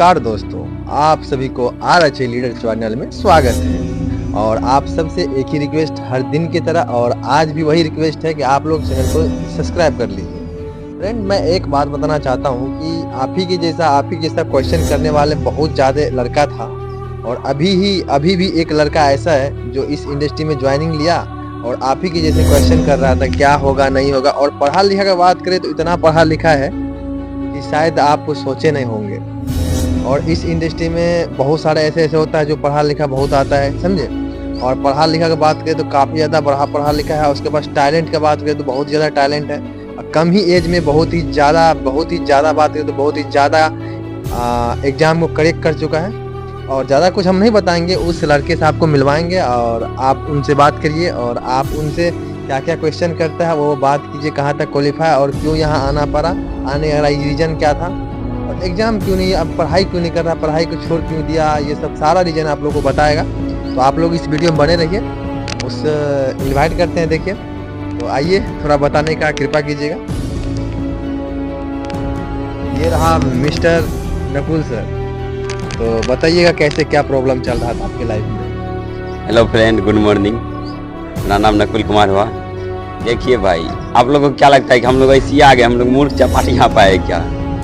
नमस्कार दोस्तों, आप सभी को आर एच लीडर चैनल में स्वागत है। और आप सबसे एक ही रिक्वेस्ट हर दिन की तरह और आज भी वही रिक्वेस्ट है कि आप लोग चैनल को सब्सक्राइब कर लीजिए। फ्रेंड, मैं एक बात बताना चाहता हूँ कि आप ही के जैसा क्वेश्चन करने वाले बहुत ज़्यादा लड़का था और अभी भी एक लड़का ऐसा है जो इस इंडस्ट्री में ज्वाइनिंग लिया और आप ही के जैसे क्वेश्चन कर रहा था क्या होगा नहीं होगा। और पढ़ा लिखा की बात करें तो इतना पढ़ा लिखा है कि शायद आप सोचे नहीं होंगे। और इस इंडस्ट्री में बहुत सारे ऐसे होता है जो पढ़ा लिखा बहुत आता है, समझे। और पढ़ा लिखा की बात करें तो काफ़ी ज़्यादा पढ़ा लिखा है। उसके पास टैलेंट की बात करें तो बहुत ज़्यादा टैलेंट है। और कम ही एज में बहुत ही ज़्यादा बात करें तो बहुत ही ज़्यादा एग्ज़ाम को करेक्ट कर चुका है। और ज़्यादा कुछ हम नहीं बताएंगे, उस लड़के से आपको मिलवाएंगे और आप उनसे बात करिए और आप उनसे क्या क्या क्वेश्चन करता है वो बात कीजिए, कहाँ तक क्वालिफाई और क्यों यहाँ आना पड़ा, आने का रीज़न क्या था और एग्ज़ाम क्यों नहीं, अब पढ़ाई क्यों नहीं कर रहा, पढ़ाई को छोड़ क्यों दिया, ये सब सारा रीज़न आप लोगों को बताएगा। तो आप लोग इस वीडियो में बने रहिए, उस इन्वाइट करते हैं। देखिए तो आइए थोड़ा बताने का कृपा कीजिएगा। ये रहा मिस्टर नकुल सर, तो बताइएगा कैसे क्या प्रॉब्लम चल रहा था आपके लाइफ में। Hello friend, good morning. मेरा नाम नकुल कुमार हुआ। देखिए भाई, आप लोगों को क्या लगता है कि हम लोग ऐसे आ गए, हम लोग मूर्ख चपाटी यहाँ पाए क्या,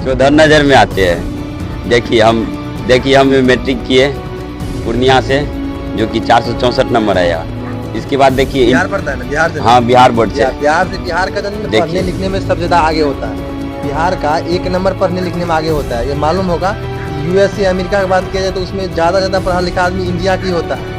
जो उधर नज़र में आते हैं। देखिए हम मैट्रिक किए पूर्णिया से, जो कि 464 नंबर आया। इसके बाद देखिए बिहार पढ़ता है ना, बिहार से। हाँ, बिहार बोर्ड से। बिहार का पढ़ने लिखने में सबसे ज़्यादा आगे होता है। बिहार का 1 नंबर पढ़ने लिखने में आगे होता है। ये मालूम होगा। यूएस या अमेरिका की बात किया जाए तो उसमें ज़्यादा पढ़ा लिखा आदमी इंडिया की होता है।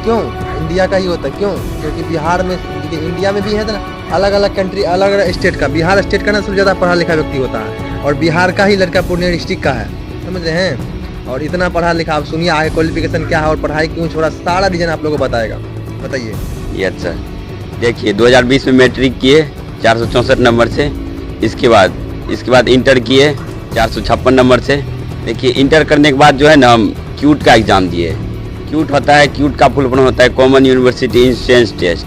क्यों इंडिया का ही होता है? क्यों? क्योंकि बिहार में, इंडिया में भी है ना, अलग अलग कंट्री, अलग अलग स्टेट का, बिहार स्टेट का ना सबसे ज़्यादा पढ़ा लिखा व्यक्ति होता है और बिहार का ही लड़का पूर्णिया डिस्ट्रिक्ट का है, समझ रहे हैं। और इतना पढ़ा लिखा, आप सुनिए आगे क्वालिफिकेशन क्या है और पढ़ाई क्यों छोड़ा, सारा रीजन आप लोगों को बताएगा। बताइए। Yes sir. देखिए 2020 में मैट्रिक किए 464 नंबर से। इसके बाद इंटर किए 456 नंबर से। देखिए इंटर करने के बाद जो है ना, हम क्यूट का एग्ज़ाम दिए। क्यूट होता है, क्यूट का फुल फॉर्म होता है common university entrance test.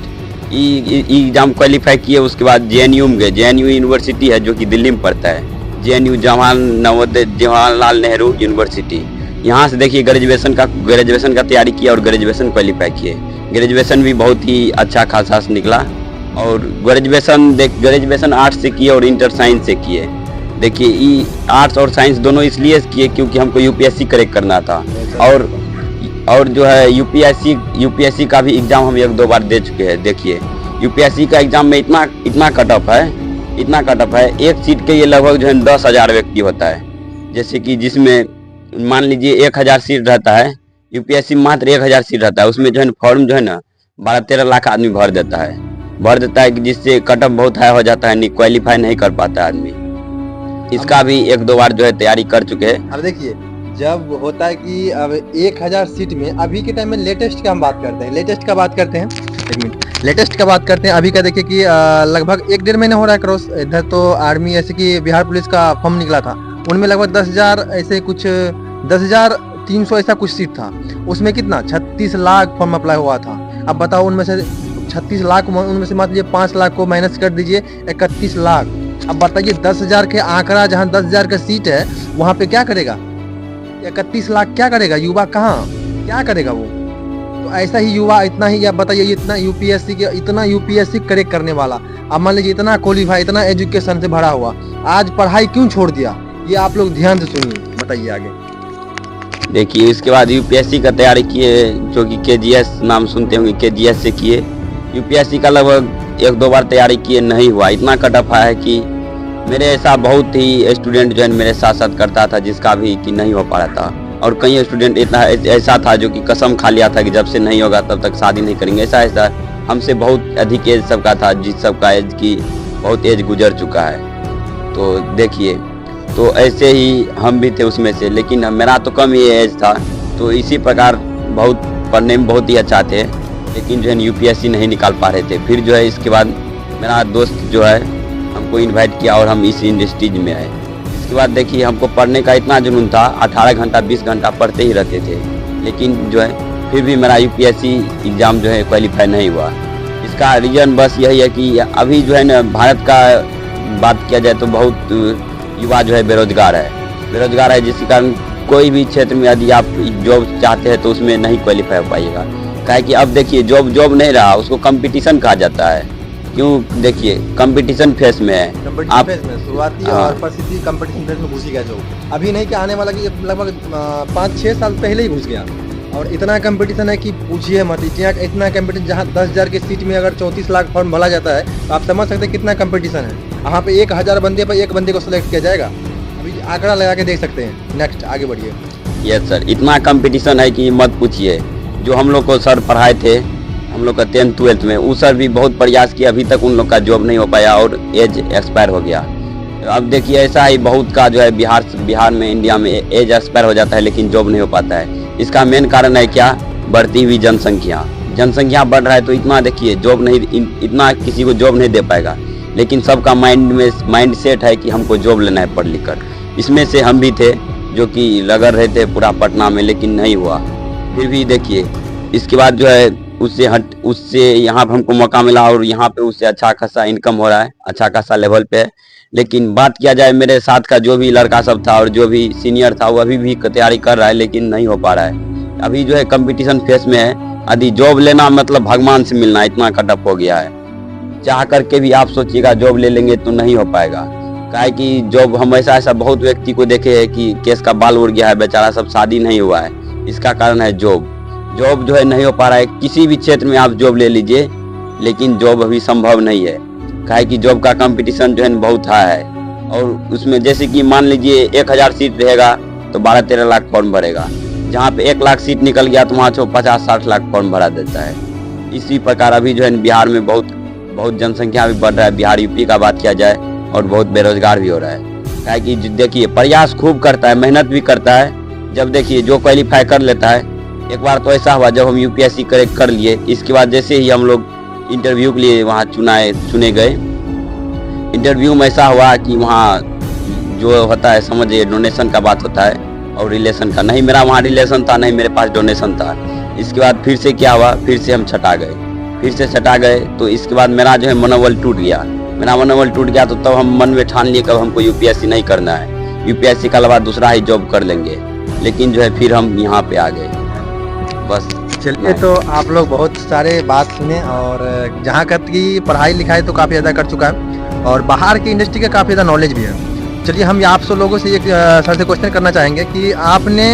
Exam qualify किए। उसके बाद जेएनयू में गए। जेएनयू यूनिवर्सिटी है जो कि दिल्ली में पड़ता है। JNU Jawaharlal Nehru university. यहाँ से देखिए ग्रेजुएशन का तैयारी किया और ग्रेजुएशन क्वालिफाई किए। ग्रेजुएशन भी बहुत ही अच्छा खासा निकला। और ग्रेजुएशन आर्ट्स से किए और इंटर साइंस से किए। देखिए आर्ट्स और साइंस दोनों इसलिए किए क्योंकि हमको यूपीएससी क्रैक करना था। और जो है यूपीएससी का भी एग्ज़ाम हम 1-2 बार दे चुके हैं। देखिए यूपीएससी का एग्ज़ाम में इतना कट ऑफ है, एक सीट के लिए लगभग जो है 10,000 व्यक्ति होता है। जैसे कि जिसमें मान लीजिए 1,000 सीट रहता है, यूपीएससी मात्र 1,000 सीट रहता है। उसमें जो है फॉर्म जो है ना 12-13 लाख आदमी भर देता है कि जिससे कट ऑफ बहुत हाई हो जाता है, नहीं क्वालिफाई नहीं कर पाता आदमी। इसका भी 1-2 बार जो है तैयारी कर चुके हैं। अब देखिए जब होता है कि अब 1000 सीट में अभी के टाइम में लेटेस्ट का हम बात करते हैं, लेटेस्ट का बात करते हैं अभी का। देखिए कि लगभग 1-1.5 महीने हो रहा है क्रॉस। इधर तो आर्मी ऐसे कि बिहार पुलिस का फॉर्म निकला था, उनमें लगभग 10,000 ऐसे कुछ 10,300 ऐसा कुछ सीट था। उसमें कितना 36 लाख फॉर्म अप्लाई हुआ था। अब बताओ उनमें से 36 लाख, उनमें से मान लीजिए 5 लाख को माइनस कर दीजिए, 31 लाख। अब बताइए 10,000 के आंकड़ा, जहाँ 10,000 का सीट है वहाँ पे क्या करेगा 31 लाख? क्या करेगा युवा? कहाँ क्या करेगा वो? तो ऐसा ही युवा इतना ही, या बताइए इतना यूपीएससी करेक्ट करने वाला, अब मान लीजिए इतना क्वालिफाई, इतना एजुकेशन से भरा हुआ, आज पढ़ाई क्यों छोड़ दिया? ये आप लोग ध्यान से सुनिए, बताइए आगे। देखिए इसके बाद यूपीएससी का तैयारी किए, जो कि केजीएस नाम सुनते होंगे, केजीएस से किए। यूपीएससी का लगभग 1-2 बार तैयारी किए, नहीं हुआ। इतना कट ऑफ है कि मेरे ऐसा बहुत ही स्टूडेंट जो है मेरे साथ करता था जिसका भी कि नहीं हो पा रहा था। और कई स्टूडेंट इतना ऐसा था जो कि कसम खा लिया था कि जब से नहीं होगा तब तक शादी नहीं करेंगे। ऐसा हमसे बहुत अधिक एज सबका था, जिस सबका एज की बहुत एज गुजर चुका है। तो देखिए, तो ऐसे ही हम भी थे उसमें से, लेकिन मेरा तो कम ही एज था। तो इसी प्रकार बहुत पढ़ने में बहुत ही अच्छा थे, लेकिन जो है यूपीएससी नहीं निकाल पा रहे थे। फिर जो है इसके बाद मेरा दोस्त जो है हमको इनवाइट किया और हम इस इंडस्ट्रीज में आए। इसके बाद देखिए हमको पढ़ने का इतना जुनून था, 18 घंटा 20 घंटा पढ़ते ही रहते थे, लेकिन जो है फिर भी मेरा यूपीएससी एग्ज़ाम जो है क्वालिफाई नहीं हुआ। इसका रीज़न बस यही है कि अभी जो है ना, भारत का बात किया जाए तो बहुत युवा जो है बेरोजगार है, जिसके कारण कोई भी क्षेत्र में यदि आप जॉब चाहते हैं तो उसमें नहीं क्वालिफाई हो पाइएगा। काहे कि अब देखिए जॉब नहीं रहा, उसको कंपटीशन कहा जाता है। क्यों? देखिए कंपटीशन फेस में है कंपटीशन फेज में शुरुआती हाँ। और परिस्थिति कंपटीशन फेज में घुस ही गया जो अभी नहीं कि आने वाला कि लगभग 5-6 साल पहले ही घुस गया। और इतना कंपटीशन है कि पूछिए मत। इतना कंपटीशन जहाँ 10,000 की सीट में अगर 34 लाख फॉर्म भरा जाता है तो आप समझ सकते हैं कितना कंपटीशन है। वहाँ पे 1,000 बंदे पर एक बंदे को सिलेक्ट किया जाएगा। अभी आंकड़ा लगा के देख सकते हैं। नेक्स्ट आगे बढ़िए। यस सर, इतना कंपटीशन है कि मत पूछिए। जो हम लोग को सर पढ़ाए थे, हम लोग का 10th 12th में, वो सर भी बहुत प्रयास किया, अभी तक उन लोग का जॉब नहीं हो पाया और एज एक्सपायर हो गया। अब देखिए ऐसा ही बहुत का जो है बिहार में, इंडिया में एज एक्सपायर हो जाता है लेकिन जॉब नहीं हो पाता है। इसका मेन कारण है क्या? बढ़ती हुई जनसंख्या बढ़ रहा है तो इतना देखिए जॉब नहीं, इतना किसी को जॉब नहीं दे पाएगा। लेकिन सबका माइंड सेट है कि हमको जॉब लेना है पढ़ लिख कर। इसमें से हम भी थे जो कि लगा रहे थे पूरा पटना में, लेकिन नहीं हुआ। फिर भी देखिए इसके बाद जो है उससे यहाँ पर हमको मौका मिला और यहाँ पे उससे अच्छा खासा इनकम हो रहा है, अच्छा खासा लेवल पे है। लेकिन बात किया जाए मेरे साथ का जो भी लड़का सब था और जो भी सीनियर था वो अभी भी तैयारी कर रहा है लेकिन नहीं हो पा रहा है। अभी जो है कंपटीशन फेस में है। यदि जॉब लेना मतलब भगवान से मिलना, इतना कटअप हो गया है। चाह करके भी आप सोचिएगा जॉब ले लेंगे तो नहीं हो पाएगा। काहे कि जॉब हम ऐसा बहुत व्यक्ति को देखे है कि केस का बाल उड़ गया है, बेचारा सब शादी नहीं हुआ है। इसका कारण है जॉब जो है नहीं हो पा रहा है। किसी भी क्षेत्र में आप जॉब ले लीजिए लेकिन जॉब अभी संभव नहीं है। काहे कि जॉब का कंपटीशन जो है बहुत हाई है। और उसमें जैसे कि मान लीजिए 1,000 सीट रहेगा तो 12-13 लाख फॉर्म भरेगा। जहाँ पे 1 लाख सीट निकल गया तो वहाँ 50-60 लाख फॉर्म भरा देता है। इसी प्रकार अभी जो है बिहार में बहुत जनसंख्या भी बढ़ रहा है। बिहार यूपी का बात किया जाए और बहुत बेरोजगार भी हो रहा है। काहे कि देखिए प्रयास खूब करता है, मेहनत भी करता है। जब देखिए जो क्वालिफाई कर लेता है, एक बार तो ऐसा हुआ जब हम यूपीएससी क्रैक कर लिए, इसके बाद जैसे ही हम लोग इंटरव्यू के लिए वहाँ चुने गए, इंटरव्यू में ऐसा हुआ कि वहाँ जो होता है समझिए डोनेशन का बात होता है और रिलेशन का। नहीं मेरा वहाँ रिलेशन था, नहीं मेरे पास डोनेशन था। इसके बाद फिर से क्या हुआ, फिर से हम छटा गए। तो इसके बाद मेरा जो है मनोबल टूट गया। तो तब हम मन में ठान लिए कि हमको यूपीएससी नहीं करना है, यूपीएससी के अलावा दूसरा ही जॉब कर लेंगे। लेकिन जो है फिर हम यहाँ पे आ गए। बस चलिए, तो आप लोग बहुत सारे बात सुने और जहाँ तक की पढ़ाई लिखाई तो काफ़ी ज़्यादा कर चुका है और बाहर की इंडस्ट्री का काफ़ी ज़्यादा नॉलेज भी है। चलिए हम आप सब लोगों से एक सर से क्वेश्चन करना चाहेंगे कि आपने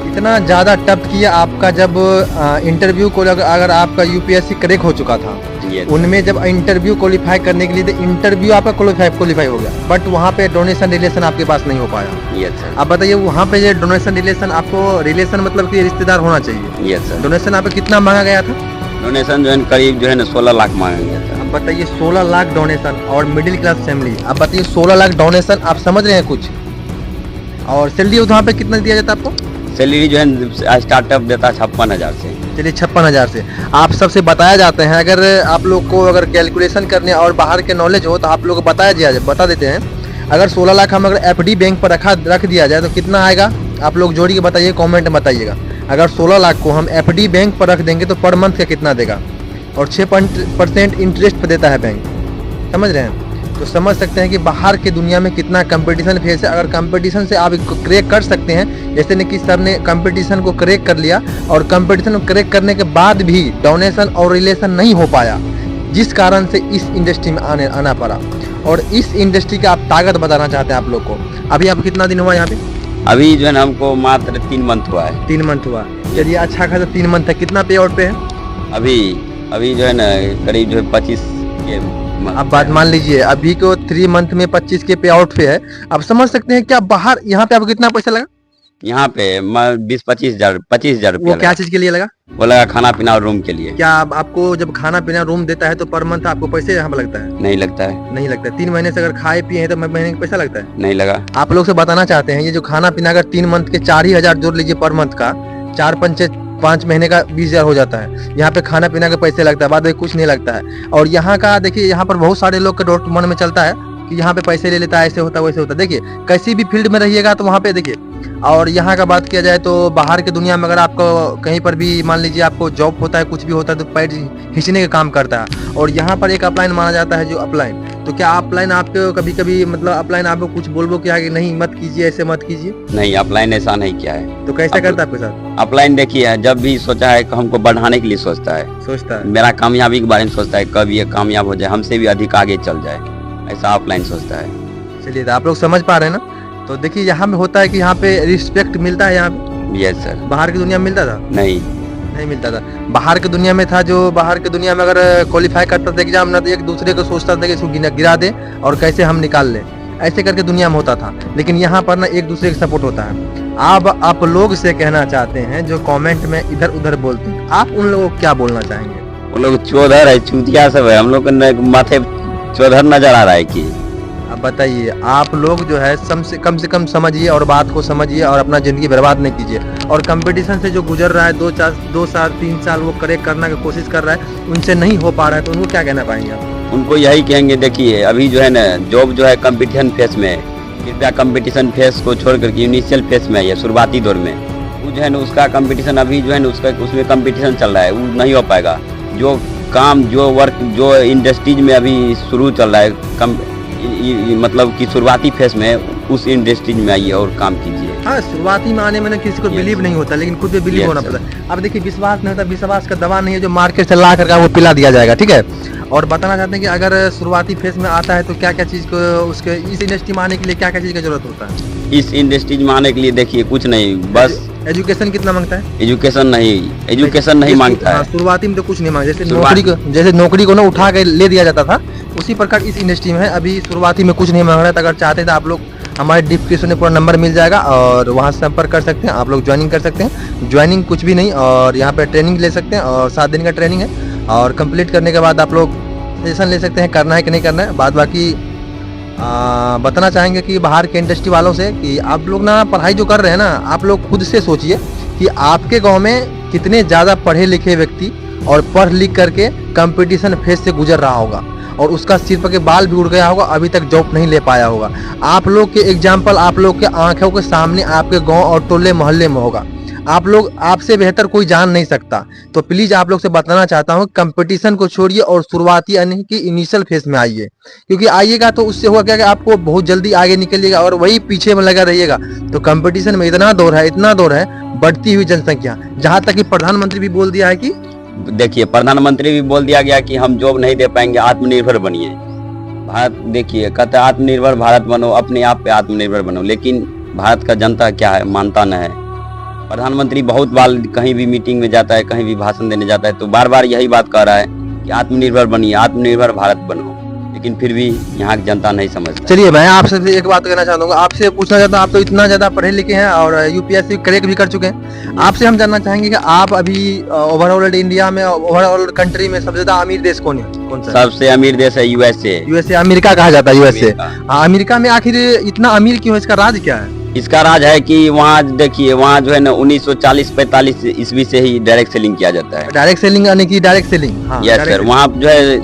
इतना ज़्यादा टफ किया आपका जब इंटरव्यू को अगर आपका यूपीएससी क्रैक हो चुका था, उनमें जब इंटरव्यू क्वालिफाई करने के लिए तो इंटरव्यू आपका क्वालिफाई हो गया, बट वहाँ पे डोनेशन रिलेशन आपके पास नहीं हो पाया। Yes sir. आप बताइए वहाँ पे ये डोनेशन रिलेशन, आपको रिलेशन मतलब कि रिश्तेदार होना चाहिए। Yes sir. डोनेशन आपको कितना मांगा गया था? डोनेशन जो है करीब जो है ना 16 लाख मांगा गया था। अब बताइए 16 लाख डोनेशन और मिडिल क्लास फैमिली, अब बताइए 16 लाख डोनेशन, आप समझ रहे हैं कुछ? और सैलरी वहाँ पे कितना दिया जाता है आपको? सैलरी जो है स्टार्टअप देता है 56,000 से। चलिए 56,000 से। आप सबसे बताया जाते हैं, अगर आप लोग को अगर कैलकुलेशन करने और बाहर के नॉलेज हो तो आप लोग को बता देते हैं। अगर 16 लाख हम अगर एफडी बैंक पर रख दिया जाए तो कितना आएगा? आप लोग जोड़ के बताइए, कमेंट में बताइएगा। अगर 16 लाख को हम एफडी बैंक पर रख देंगे तो पर मंथ का कितना देगा? और 6% इंटरेस्ट पर देता है बैंक। समझ रहे हैं? तो समझ सकते हैं कि बाहर की दुनिया में कितना कंपटीशन फेस है। अगर कंपटीशन से आप क्रैक कर सकते हैं, जैसे कि सर ने कंपटीशन को क्रैक कर लिया और कंपटीशन को क्रैक करने के बाद भी डोनेशन और रिलेशन नहीं हो पाया, जिस कारण से इस इंडस्ट्री में आना पड़ा। और इस इंडस्ट्री का आप ताकत बताना चाहते हैं आप लोग को। अभी आप कितना दिन हुआ यहाँ पे? अभी जो है ना हमको मात्र 3 मंथ हुआ है। 3 मंथ हुआ। चलिए अच्छा खासा 3 मंथ है। कितना पे आउट पे है अभी जो है ना करीब जो है 25 के। अब बात मान लीजिए अभी को 3 मंथ में 25 के पे आउट पे है। आप समझ सकते हैं क्या बाहर यहाँ पे आपको कितना पैसा लगा? यहाँ पे 20-25 हजार रुपया। वो क्या चीज के लिए लगा? वो लगा खाना पीना और रूम के लिए। क्या आपको जब खाना पीना रूम देता है तो पर मंथ आपको पैसे यहाँ पे लगता है? नहीं लगता है। नहीं लगता है। 3 महीने से अगर खाए पिए हैं तो महीने का पैसा लगता है? नहीं लगा। आप लोग से बताना चाहते हैं ये जो खाना पीना अगर 3 मंथ के 4,000 जोड़ लीजिए पर मंथ का, 4-5 महीने का 20,000 हो जाता है। यहाँ पे खाना पीना के पैसे लगता है, बाद में कुछ नहीं लगता है। और यहाँ का देखिए, यहाँ पर बहुत सारे लोग के मन में चलता है कि यहाँ पे पैसे ले लेता है, ऐसे होता है वैसे होता है। देखिए किसी भी फील्ड में रहिएगा तो वहाँ पे देखिए। और यहाँ का बात किया जाए तो बाहर की दुनिया में अगर आपको कहीं पर भी मान लीजिए आपको जॉब होता है, कुछ भी होता है तो पैर खींचने का काम करता है। और यहाँ पर एक अपलाइन माना जाता है, जो अपलाइन तो क्या ऑफलाइन आपको कभी कभी मतलब ऑफलाइन आपको कुछ बोलबो क्या कि नहीं मत कीजिए, ऐसे मत कीजिए, नहीं अप्लाई ऐसा नहीं किया है। तो कैसा करता है आपके साथ? अपलाइन देखिए जब भी सोचा है कि हमको बढ़ाने के लिए सोचता है, सोचता है मेरा कामयाबी के बारे में सोचता है, कब ये कामयाब हो जाए, हमसे भी अधिक आगे चल जाए, ऐसा ऑफलाइन सोचता है। चलिए तो आप लोग समझ पा रहे हैं ना। तो देखिए यहाँ पे होता है कि यहाँ पे रिस्पेक्ट मिलता है यहाँ पे, यस सर। बाहर की दुनिया में मिलता था? नहीं नहीं मिलता था। बाहर की दुनिया में था, जो बाहर की दुनिया में अगर क्वालिफाई करता था एग्जाम ना, तो एक दूसरे को सोचता था कि इसको गिरा दे और कैसे हम निकाल लें, ऐसे करके दुनिया में होता था। लेकिन यहाँ पर ना एक दूसरे का सपोर्ट होता है। आप लोग से कहना चाहते हैं जो कमेंट में इधर उधर बोलते हैं, आप उन लोगों को क्या बोलना चाहेंगे? वो लोग चौधर है, चूतिया सब है, हम लोग को माथे चौधर नजर आ रहा है कि। अब बताइए, आप लोग जो है कम से कम समझिए और बात को समझिए और अपना जिंदगी बर्बाद नहीं कीजिए। और कंपटीशन से जो गुजर रहा है 2 साल 3 साल वो करने की कोशिश कर रहा है, उनसे नहीं हो पा रहा है, तो उनको क्या कहना पाएंगे आप? उनको यही कहेंगे, देखिए अभी जो है ना जॉब जो है कंपटीशन फेस में है, कृपया कंपटीशन फेस को छोड़ करके इनिशियल फेस में है, शुरुआती दौर में वो जो है ना उसका कंपटीशन अभी जो है ना उसमें कंपटीशन चल रहा है, वो नहीं हो पाएगा। जो काम जो वर्क जो इंडस्ट्रीज में अभी शुरू चल रहा है मतलब कि शुरुआती फेस में, उस इंडस्ट्रीज में आइए और काम कीजिए। हाँ, शुरुआती में आने में ना किसी को बिलीव नहीं होता, लेकिन खुद पे बिलीव होना पड़ता है। अब देखिए विश्वास नहीं होता, विश्वास का दवा नहीं है जो मार्केट से ला करके वो पिला दिया जाएगा, ठीक है। और बताना चाहते हैं कि अगर शुरुआती फेस में आता है तो क्या क्या चीज को उसके इस इंडस्ट्री में आने के लिए क्या क्या चीज की जरूरत होता है? इस इंडस्ट्री में आने के लिए देखिए कुछ नहीं, बस एजुकेशन कितना मांगता है? एजुकेशन नहीं मांगता है। शुरुआती में तो कुछ नहीं मांगता, जैसे नौकरी को ना उठा के ले दिया जाता था, उसी प्रकार इस इंडस्ट्री में है। अभी शुरुआती में कुछ नहीं मांग रहा है। तो अगर चाहते हैं तो आप लोग हमारे डिस्क्रिप्शन में पूरा नंबर मिल जाएगा और वहाँ से संपर्क कर सकते हैं, आप लोग ज्वाइनिंग कर सकते हैं। ज्वाइनिंग कुछ भी नहीं, और यहाँ पे ट्रेनिंग ले सकते हैं, और 7 दिन का ट्रेनिंग है, और कंप्लीट करने के बाद आप लोग सजेशन ले सकते हैं करना है कि नहीं करना है। बाद बाकी बताना चाहेंगे कि बाहर के इंडस्ट्री वालों से कि आप लोग ना पढ़ाई जो कर रहे हैं ना, आप लोग खुद से सोचिए कि आपके गांव में कितने ज़्यादा पढ़े लिखे व्यक्ति और पढ़ लिख करके कंपटीशन फेज से गुजर रहा होगा और उसका सिर के बाल भी उड़ गया होगा, अभी तक जॉब नहीं ले पाया होगा। आप लोग के एग्जाम्पल आप लोग के आंखों के सामने आपके गांव और टोले मोहल्ले में होगा। आप लोग आपसे बेहतर कोई जान नहीं सकता। तो प्लीज आप लोग से बताना चाहता हूँ, कंपटीशन को छोड़िए और शुरुआती यानी कि इनिशियल फेज में आइए, क्योंकि आइएगा तो उससे होगा क्या कि आपको बहुत जल्दी आगे निकलिएगा और वही पीछे में लगा रहिएगा। तो कंपटीशन में इतना दौर है, बढ़ती हुई जनसंख्या, जहाँ तक कि प्रधानमंत्री भी बोल दिया है कि देखिए प्रधानमंत्री भी बोल दिया गया कि हम जॉब नहीं दे पाएंगे, आत्मनिर्भर बनिए। भारत देखिए कहता है आत्मनिर्भर भारत बनो, अपने आप पे आत्मनिर्भर बनो, लेकिन भारत का जनता क्या है, मानता न है। प्रधानमंत्री बहुत बार कहीं भी मीटिंग में जाता है, कहीं भी भाषण देने जाता है, तो बार बार यही बात कह रहा है कि आत्मनिर्भर बनिए, आत्मनिर्भर भारत बनो, लेकिन फिर भी यहाँ की जनता नहीं समझती। चलिए मैं आपसे एक बात कहना चाहूँगा, आपसे पूछना चाहता हूँ, आप तो इतना ज़्यादा पढ़े लिखे हैं और यूपीएससी क्रैक भी कर चुके हैं, आपसे हम जानना चाहेंगे कि आप अभी ओवरऑल इंडिया में, ओवरऑल कंट्री में सबसे ज़्यादा अमीर देश कौन है? कौन सा सबसे अमीर देश है? यूएसए। अमेरिका कहा जाता है यूएसए। अमेरिका में आखिर इतना अमीर क्यों है, इसका राज क्या है? इसका राज है कि वहाँ देखिए, वहाँ जो है ना 1940-45 ईस्वी से ही डायरेक्ट सेलिंग किया जाता है। डायरेक्ट सेलिंग यानी कि डायरेक्ट सेलिंग? यस सर, वहाँ जो है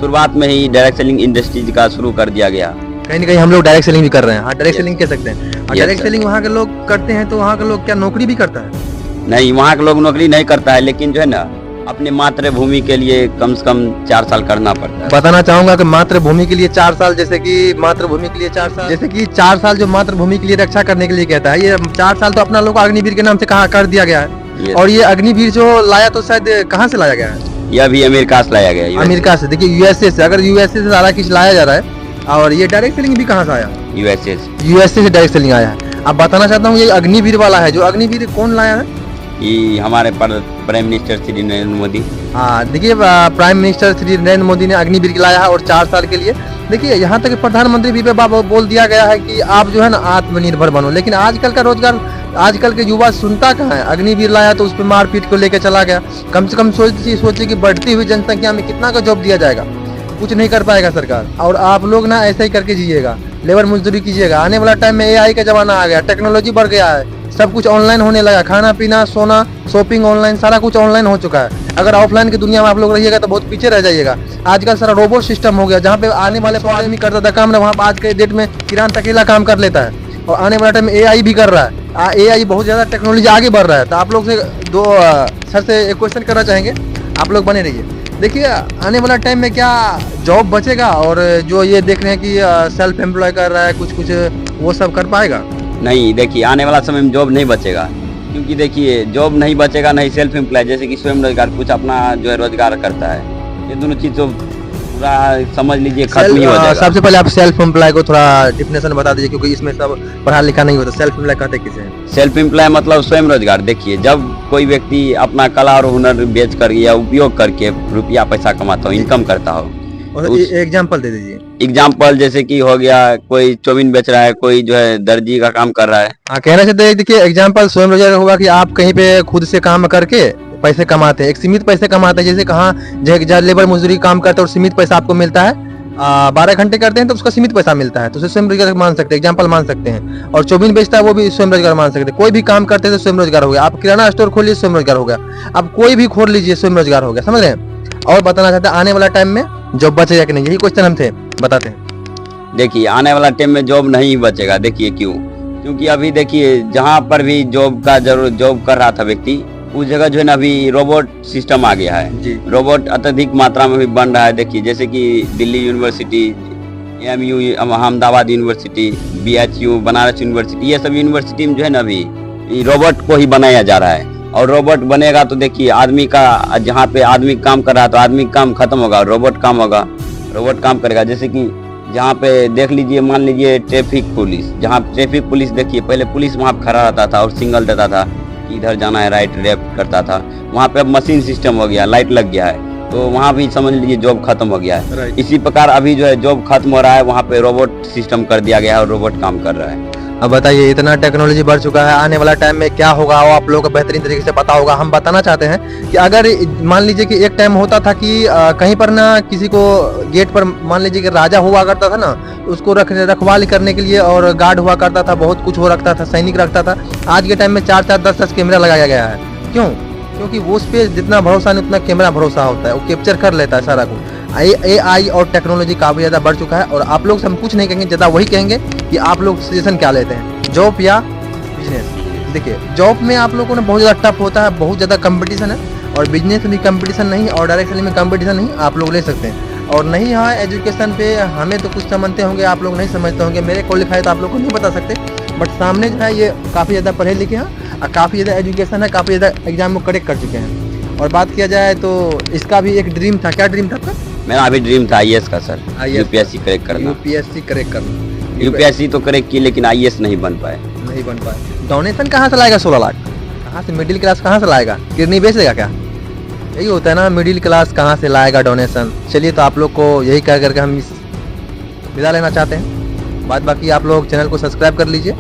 शुरुआत में ही डायरेक्ट सेलिंग इंडस्ट्रीज का शुरू कर दिया गया। कहीं ना कहीं हम लोग डायरेक्ट सेलिंग भी कर रहे हैं। हाँ, डायरेक्ट सेलिंग कह सकते हैं। डायरेक्ट सेलिंग वहाँ के लोग करते हैं, तो वहाँ के लोग क्या नौकरी भी करता है? नहीं, वहाँ के लोग नौकरी नहीं करता है, लेकिन जो है ना अपने मातृभूमि के लिए कम से कम 4 साल करना पड़ता है। बताना चाहूंगा कि मातृभूमि के लिए 4 साल, जैसे कि मातृभूमि के लिए 4 साल, जैसे कि 4 साल जो मातृभूमि के लिए रक्षा करने के लिए कहता है, ये 4 साल तो अपना लोग अग्निवीर के नाम से कहा कर दिया गया है। और ये अग्निवीर जो लाया तो शायद कहाँ से लाया गया है? यह भी अमेरिका से लाया गया है। अमेरिका से। देखिए यूएसए से, अगर यूएसए से सारा कुछ लाया जा रहा है, और ये डायरेक्ट सेलिंग भी कहाँ से आया? यूएसए से डायरेक्ट सेलिंग आया है। अब बताना चाहता हूँ ये अग्निवीर वाला है, जो अग्निवीर कौन लाया है? ये हमारे प्राइम मिनिस्टर श्री नरेंद्र मोदी। हाँ, देखिए प्राइम मिनिस्टर श्री नरेंद्र मोदी ने अग्निवीर लाया है और 4 साल के लिए। देखिए यहाँ तक प्रधानमंत्री भी पे बोल दिया गया है कि आप जो है ना आत्मनिर्भर बनो, लेकिन आजकल का रोजगार, आजकल के युवा सुनता कहाँ है? अग्निवीर लाया तो उस पर मारपीट को लेकर चला गया। कम से कम सोचिए कि बढ़ती हुई जनसंख्या में कितना का जॉब दिया जाएगा, कुछ नहीं कर पाएगा सरकार। और आप लोग ना ऐसा ही करके जिएगा, लेबर मजदूरी कीजिएगा। आने वाला टाइम में एआई का जमाना आ गया, टेक्नोलॉजी बढ़ गया है, सब कुछ ऑनलाइन होने लगा, खाना पीना सोना शॉपिंग ऑनलाइन, सारा कुछ ऑनलाइन हो चुका है। अगर ऑफलाइन की दुनिया में आप लोग रहिएगा तो बहुत पीछे रह जाइएगा। आजकल सारा रोबोट सिस्टम हो गया, जहाँ पे आने वाले आदमी करता था काम ना, वहाँ आज के डेट में किरान अकेला काम कर लेता है, और आने वाले टाइम में एआई भी कर रहा है। एआई बहुत ज़्यादा टेक्नोलॉजी आगे बढ़ रहा है। तो आप लोग से सर से एक क्वेश्चन करना चाहेंगे, आप लोग बने रहिए। देखिए आने वाला टाइम में क्या जॉब बचेगा, और जो ये देख रहे हैं कि सेल्फ एम्प्लॉय कर रहा है कुछ कुछ, वो सब कर पाएगा? नहीं, देखिए आने वाला समय में जॉब नहीं बचेगा, क्योंकि देखिए जॉब नहीं बचेगा, नहीं सेल्फ एम्प्लॉय जैसे कि स्वयं रोजगार कुछ अपना जो है रोजगार करता है, ये दोनों चीज़ तो पूरा समझ लीजिए खत्म ही हो जाएगा। सबसे पहले आप सेल्फ एम्प्लॉय को थोड़ा डिफिनेशन बता दीजिए, क्योंकि इसमें सब पढ़ा लिखा नहीं होता। सेल्फ एम्प्लॉय कहते किसे हैं? सेल्फ एम्प्लॉय मतलब स्वयं रोजगार। देखिए जब कोई व्यक्ति अपना कला और हुनर बेच कर या उपयोग करके रुपया पैसा कमाता हो, इनकम करता हो, और एग्जाम्पल दे दीजिए। एग्जाम्पल जैसे कि हो गया कोई चौमिन बेच रहा है, कोई जो है दर्जी का काम कर रहा है। हाँ, कहना चाहते हैं देखिए एग्जाम्पल स्वयं रोजगार होगा कि आप कहीं पे खुद से काम करके पैसे कमाते हैं, एक सीमित पैसे कमाते हैं। जैसे कहाँ जहाँ लेबर मजदूरी काम करते हैं और सीमित पैसा आपको मिलता है, 12 घंटे करते हैं तो उसका सीमित पैसा मिलता है, तो उसे स्वयं रोजगार मान सकते हैं, एग्जाम्पल मान सकते हैं। और चौमिन बेचता है वो भी स्वयं रोजगार मान सकते हैं। कोई भी काम करते हैं तो स्वयं रोजगार हो गया। आप किराना स्टोर खोलिए, स्वयं रोजगार हो गया। आप कोई भी खोल लीजिए, स्वयं रोजगार हो गया। समझ रहे हैं? और बताना चाहते हैं आने वाला टाइम में जॉब बचेगा कि नहीं, यही क्वेश्चन हम थे, बताते हैं। देखिए आने वाला टाइम में जॉब नहीं बचेगा। देखिए क्यों? क्योंकि अभी देखिए जहाँ पर भी जॉब का जरूर जॉब कर रहा था व्यक्ति, उस जगह जो है ना अभी रोबोट सिस्टम आ गया है जी। रोबोट अत्यधिक मात्रा में भी बन रहा है। देखिए जैसे कि Delhi university, MU Ahmedabad university, BHU Banaras university, ये सब यूनिवर्सिटी में जो है ना अभी रोबोट को ही बनाया जा रहा है। और रोबोट बनेगा तो देखिए आदमी का, जहाँ पे आदमी काम कर रहा है तो आदमी काम खत्म होगा, रोबोट काम होगा, रोबोट काम करेगा। जैसे कि जहाँ पे देख लीजिए, मान लीजिए ट्रैफिक पुलिस, जहाँ ट्रैफिक पुलिस देखिए पहले पुलिस वहाँ पे खड़ा रहता था और सिग्नल देता था कि इधर जाना है, राइट लेफ्ट करता था। वहाँ पे अब मशीन सिस्टम हो गया, लाइट लग गया है, तो वहाँ भी समझ लीजिए जॉब खत्म हो गया है। राइट। इसी प्रकार अभी जो है जॉब खत्म हो रहा है, वहाँ पे रोबोट सिस्टम कर दिया गया है और रोबोट काम कर रहा है। अब बताइए, इतना टेक्नोलॉजी बढ़ चुका है, आने वाला टाइम में क्या होगा वो आप लोगों को बेहतरीन तरीके से पता होगा। हम बताना चाहते हैं कि अगर मान लीजिए कि एक टाइम होता था कि कहीं पर ना किसी को गेट पर, मान लीजिए कि राजा हुआ करता था ना, उसको रखवाली करने के लिए और गार्ड हुआ करता था, बहुत कुछ हो रखता था, सैनिक रखता था। आज के टाइम में 4-4, 10-10 कैमरा लगाया गया है। क्यों? क्योंकि वो उस पे जितना भरोसा नहीं उतना कैमरा भरोसा होता है, वो कैप्चर कर लेता है सारा कुछ। AI और टेक्नोलॉजी काफी ज्यादा बढ़ चुका है, और आप लोग से हम कुछ नहीं कहेंगे, ज्यादा वही कहेंगे कि आप लोग सजेशन क्या लेते हैं, जॉब या बिजनेस। देखिए जॉब में आप लोगों को ना बहुत ज़्यादा टफ होता है, बहुत ज़्यादा कंपटीशन है, और बिजनेस में भी कंपटीशन नहीं, और डायरेक्ट सेलिंग में कंपटीशन नहीं, आप लोग ले सकते हैं। और नहीं है एजुकेशन पे, हमें तो कुछ समझते होंगे, आप लोग नहीं समझते होंगे, मेरे क्वालिफाई तो आप लोग को नहीं बता सकते, बट सामने जो है ये काफ़ी ज़्यादा पढ़े लिखे हैं और काफ़ी ज़्यादा एजुकेशन है, काफ़ी ज़्यादा एग्जाम को करेक्ट कर चुके हैं। और बात किया जाए तो इसका भी एक ड्रीम था। क्या ड्रीम था आपका? मेरा अभी ड्रीम था IAS का सर, IAS यूपीएससी क्रैक करना। UPSC करेक्ट करना। यूपीएससी तो क्रैक की, लेकिन IAS नहीं बन पाए। नहीं बन पाए। डोनेशन कहाँ से लाएगा 16 लाख? कहाँ से? मिडिल क्लास कहाँ से लाएगा? किडनी बेच देगा क्या? यही होता है ना, मिडिल क्लास कहाँ से लाएगा डोनेशन। चलिए, तो आप लोग को यही कह करके हम विदा लेना चाहते हैं। बाकी आप लोग चैनल को सब्सक्राइब कर लीजिए।